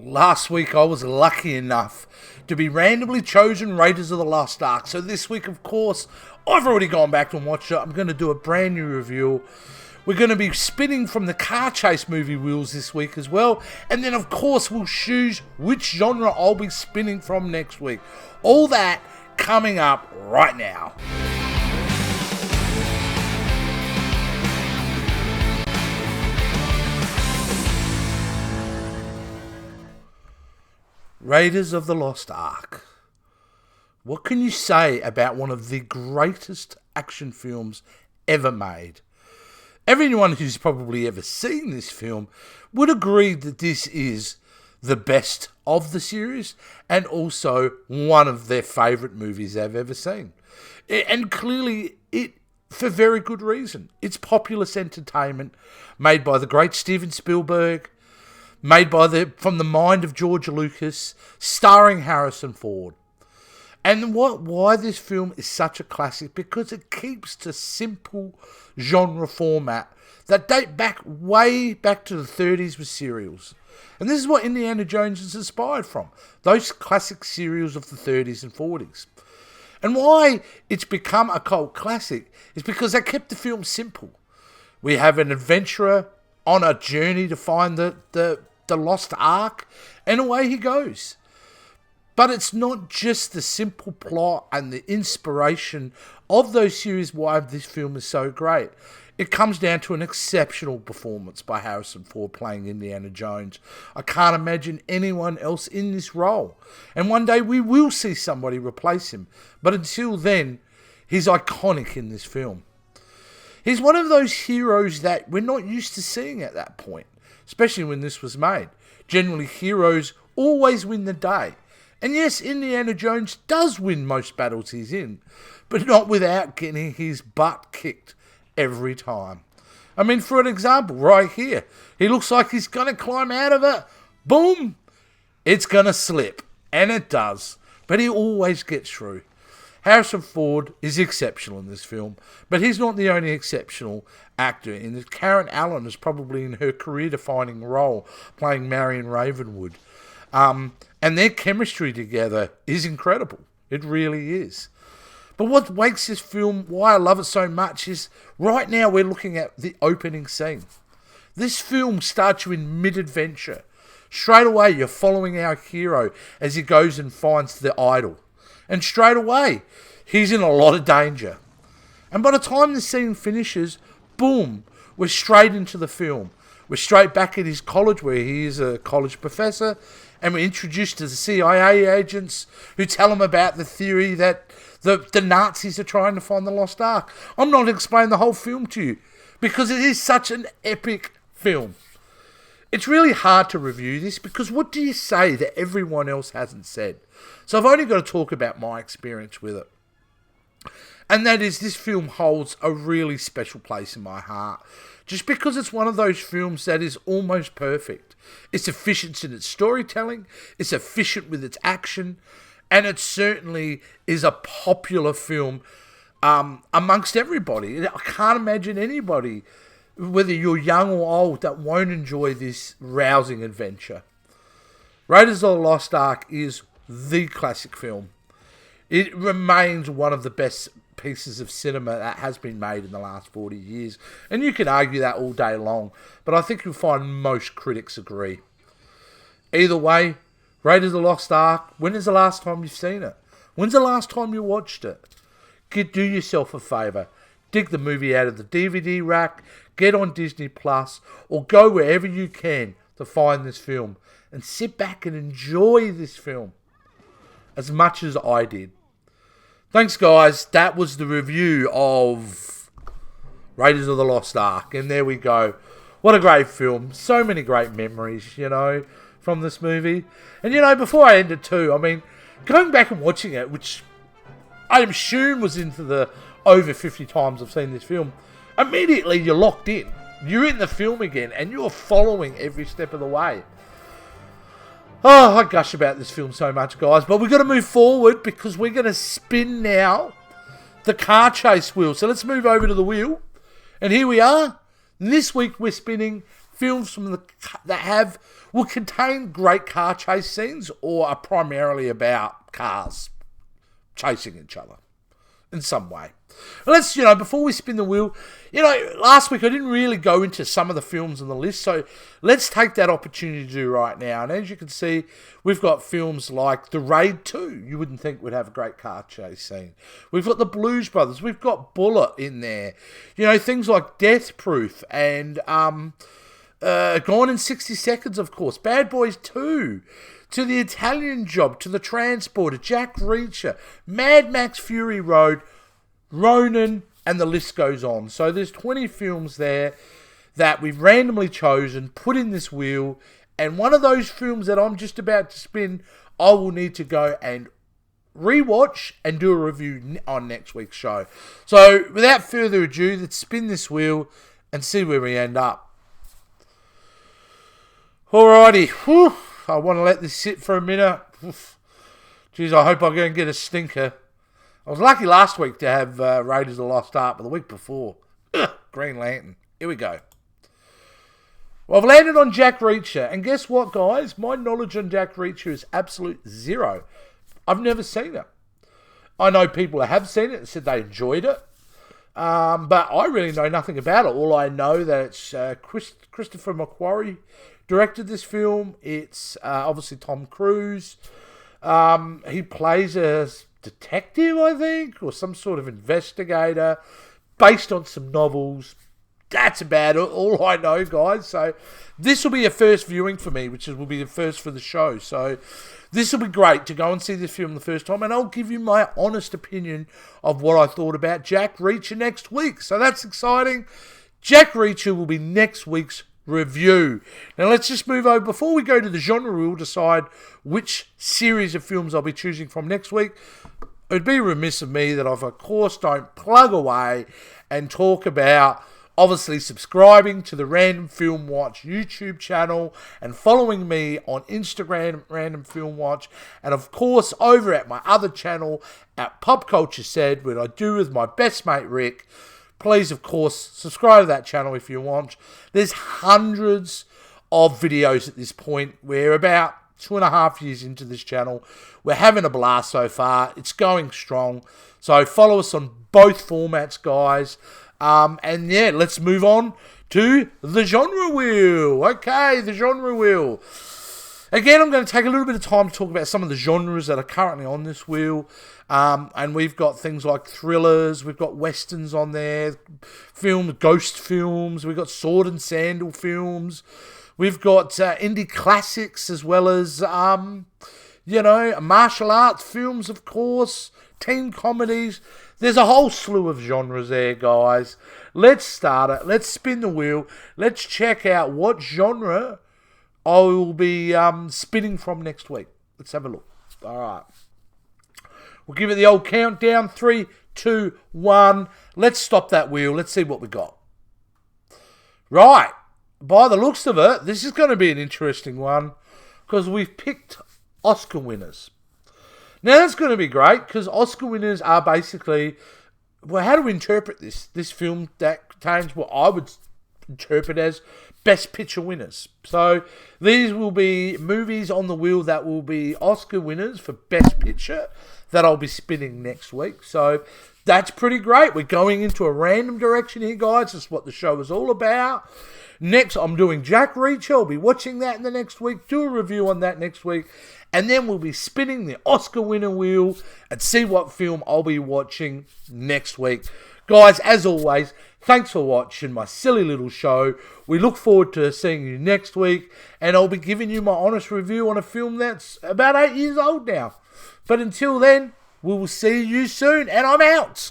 Last week I was lucky enough to be randomly chosen Raiders of the Lost Ark. So this week, of course, I've already gone back and watched it. I'm going to do a brand new review. We're going to be spinning from the car chase movie wheels this week as well. And then, of course, we'll choose which genre I'll be spinning from next week. All that coming up right now. Raiders of the Lost Ark. What can you say about one of the greatest action films ever made? Everyone who's probably ever seen this film would agree that this is the best of the series and also one of their favourite movies they've ever seen. And clearly, it for very good reason. It's populist entertainment made by the great Steven Spielberg, made from the mind of George Lucas, starring Harrison Ford. And why this film is such a classic? Because it keeps to simple genre format that date way back to the 30s with serials. And this is what Indiana Jones is inspired from. Those classic serials of the 30s and 40s. And why it's become a cult classic is because they kept the film simple. We have an adventurer on a journey to find the Lost Ark, and away he goes. But it's not just the simple plot and the inspiration of those series why this film is so great. It comes down to an exceptional performance by Harrison Ford playing Indiana Jones. I can't imagine anyone else in this role. And one day we will see somebody replace him. But until then, he's iconic in this film. He's one of those heroes that we're not used to seeing at that point, especially when this was made. Generally, heroes always win the day. And yes, Indiana Jones does win most battles he's in, but not without getting his butt kicked every time. I mean, for an example, right here, he looks like he's going to climb out of it. Boom! It's going to slip. And it does. But he always gets through. Harrison Ford is exceptional in this film, but he's not the only exceptional actor in it. Karen Allen is probably in her career-defining role, playing Marion Ravenwood. And their chemistry together is incredible. It really is. But what makes this film, why I love it so much, is right now we're looking at the opening scene. This film starts you in mid-adventure. Straight away, you're following our hero as he goes and finds the idol. And straight away, he's in a lot of danger. And by the time the scene finishes, boom, we're straight into the film. We're straight back at his college where he is a college professor. And we're introduced to the CIA agents who tell him about the theory that the Nazis are trying to find the Lost Ark. I'm not explaining the whole film to you because it is such an epic film. It's really hard to review this because what do you say that everyone else hasn't said? So I've only got to talk about my experience with it. And that is, this film holds a really special place in my heart. Just because it's one of those films that is almost perfect. It's efficient in its storytelling. It's efficient with its action. And it certainly is a popular film amongst everybody. I can't imagine anybody, whether you're young or old, that won't enjoy this rousing adventure. Raiders of the Lost Ark is the classic film. It remains one of the best pieces of cinema that has been made in the last 40 years. And you can argue that all day long, but I think you'll find most critics agree. Either way, Raiders of the Lost Ark, when is the last time you've seen it? When's the last time you watched it? Do yourself a favour. Dig the movie out of the DVD rack, get on Disney Plus, or go wherever you can to find this film. And sit back and enjoy this film as much as I did. Thanks, guys. That was the review of Raiders of the Lost Ark. And there we go. What a great film. So many great memories, from this movie. And, before I end it too, I mean, going back and watching it, which I assume was into the over 50 times I've seen this film, immediately you're locked in. You're in the film again, and you're following every step of the way. Oh, I gush about this film so much, guys. But we've got to move forward because we're going to spin now the car chase wheel. So let's move over to the wheel. And here we are. This week we're spinning films will contain great car chase scenes or are primarily about cars chasing each other in some way. Let's, before we spin the wheel, last week I didn't really go into some of the films on the list, so let's take that opportunity to do right now. And as you can see, we've got films like The Raid 2. You wouldn't think would have a great car chase scene. We've got The Blues Brothers. We've got Bullet in there. Things like Death Proof and Gone in 60 Seconds, of course. Bad Boys 2. To The Italian Job, to The Transporter, Jack Reacher, Mad Max Fury Road, Ronin, and the list goes on. So there's 20 films there that we've randomly chosen, put in this wheel, and one of those films that I'm just about to spin, I will need to go and rewatch and do a review on next week's show. So without further ado, let's spin this wheel and see where we end up. Alrighty, whew. I want to let this sit for a minute. Jeez, I hope I go and get a stinker. I was lucky last week to have Raiders of the Lost Ark, but the week before, Green Lantern. Here we go. Well, I've landed on Jack Reacher, and guess what, guys? My knowledge on Jack Reacher is absolute zero. I've never seen it. I know people that have seen it and said they enjoyed it, but I really know nothing about it. All I know that it's Christopher McQuarrie directed this film. It's obviously Tom Cruise. He plays a detective, I think, or some sort of investigator, based on some novels. That's about all I know, guys. So this will be a first viewing for me, which will be the first for the show. So this will be great to go and see this film the first time, and I'll give you my honest opinion of what I thought about Jack Reacher next week. So that's exciting. Jack Reacher will be next week's review. Now let's just move over. Before we go to the genre, we'll decide which series of films I'll be choosing from next week. It would be remiss of me that I, of course, don't plug away and talk about obviously subscribing to the Random Film Watch YouTube channel and following me on Instagram, Random Film Watch, and of course over at my other channel at Pop Culture Said, where I do with my best mate Rick. Please, of course, subscribe to that channel if you want. There's hundreds of videos at this point. We're about 2.5 years into this channel. We're having a blast so far. It's going strong. So follow us on both formats, guys. And yeah, let's move on to the genre wheel. Okay, the genre wheel. Again, I'm going to take a little bit of time to talk about some of the genres that are currently on this wheel. And we've got things like thrillers, we've got westerns on there, ghost films, we've got sword and sandal films, we've got indie classics as well as, martial arts films, of course, teen comedies. There's a whole slew of genres there, guys. Let's start it. Let's spin the wheel. Let's check out what genre I will be spinning from next week. Let's have a look. All right. We'll give it the old countdown. 3, 2, 1. Let's stop that wheel. Let's see what we got. Right. By the looks of it, this is going to be an interesting one because we've picked Oscar winners. Now, that's going to be great because Oscar winners are basically, well, how do we interpret this? This film that contains what I would interpret as Best Picture winners. So these will be movies on the wheel that will be Oscar winners for Best Picture that I'll be spinning next week. So that's pretty great. We're going into a random direction here, guys. That's what the show is all about. Next, I'm doing Jack Reacher. I'll be watching that in the next week. Do a review on that next week. And then we'll be spinning the Oscar winner wheel and see what film I'll be watching next week. Guys, as always, thanks for watching my silly little show. We look forward to seeing you next week. And I'll be giving you my honest review on a film that's about 8 years old now. But until then, we will see you soon. And I'm out.